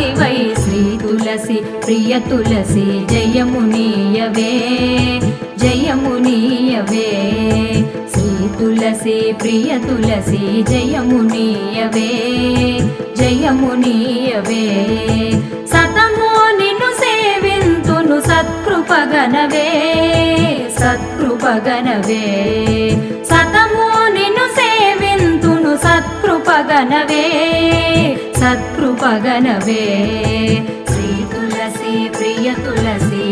పార్వతివై శ్రీ తులసి ప్రియ తులసి జయమునీయవే జయమునీయవే శ్రీ తులసి ప్రియ తులసి జయమునీయవే జయమునీయవే సతము నిన్ను సేవింతును సత్కృపగనవే సత్కృపగనవే సతము నిన్ను సేవింతును సత్కృపగనవే సత్కృపగనవే శ్రీ తులసి ప్రియ తులసి